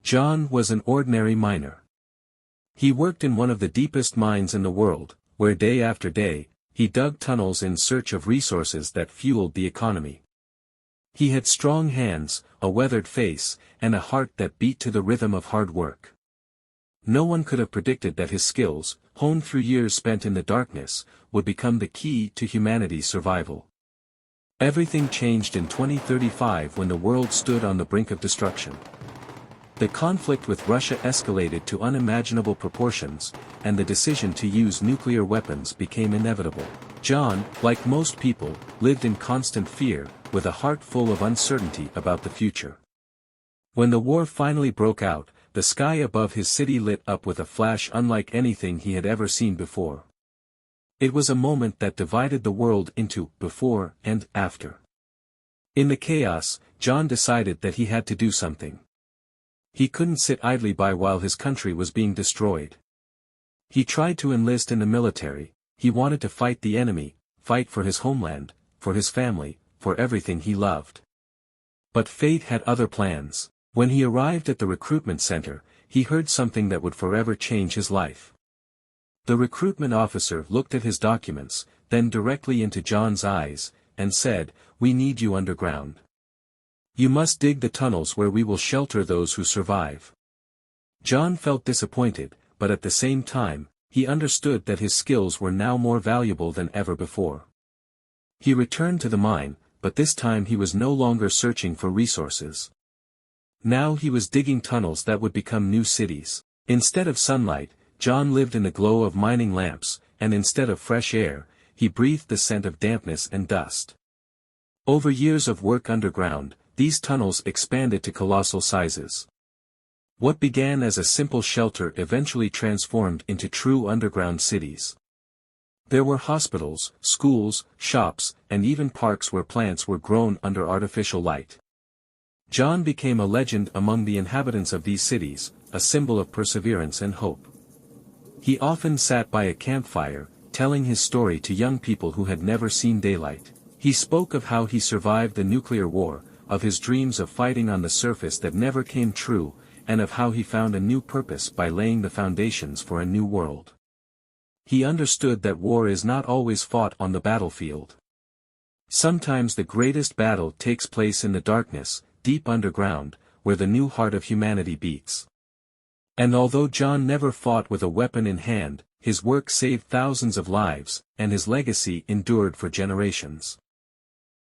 John was an ordinary miner. He worked in one of the deepest mines in the world, where day after day, he dug tunnels in search of resources that fueled the economy. He had strong hands, a weathered face, and a heart that beat to the rhythm of hard work. No one could have predicted that his skills, honed through years spent in the darkness, would become the key to humanity's survival. Everything changed in 2035 when the world stood on the brink of destruction. The conflict with Russia escalated to unimaginable proportions, and the decision to use nuclear weapons became inevitable. John, like most people, lived in constant fear, with a heart full of uncertainty about the future. When the war finally broke out, the sky above his city lit up with a flash unlike anything he had ever seen before. It was a moment that divided the world into before and after. In the chaos, John decided that he had to do something. He couldn't sit idly by while his country was being destroyed. He tried to enlist in the military. He wanted to fight the enemy, fight for his homeland, for his family, for everything he loved. But fate had other plans. When he arrived at the recruitment center, he heard something that would forever change his life. The recruitment officer looked at his documents, then directly into John's eyes, and said, "We need you underground. You must dig the tunnels where we will shelter those who survive." John felt disappointed, but at the same time, he understood that his skills were now more valuable than ever before. He returned to the mine, but this time he was no longer searching for resources. Now he was digging tunnels that would become new cities. Instead of sunlight, John lived in the glow of mining lamps, and instead of fresh air, he breathed the scent of dampness and dust. Over years of work underground, these tunnels expanded to colossal sizes. What began as a simple shelter eventually transformed into true underground cities. There were hospitals, schools, shops, and even parks where plants were grown under artificial light. John became a legend among the inhabitants of these cities, a symbol of perseverance and hope. He often sat by a campfire, telling his story to young people who had never seen daylight. He spoke of how he survived the nuclear war, of his dreams of fighting on the surface that never came true, and of how he found a new purpose by laying the foundations for a new world. He understood that war is not always fought on the battlefield. Sometimes the greatest battle takes place in the darkness, deep underground, where the new heart of humanity beats. And although John never fought with a weapon in hand, his work saved thousands of lives, and his legacy endured for generations.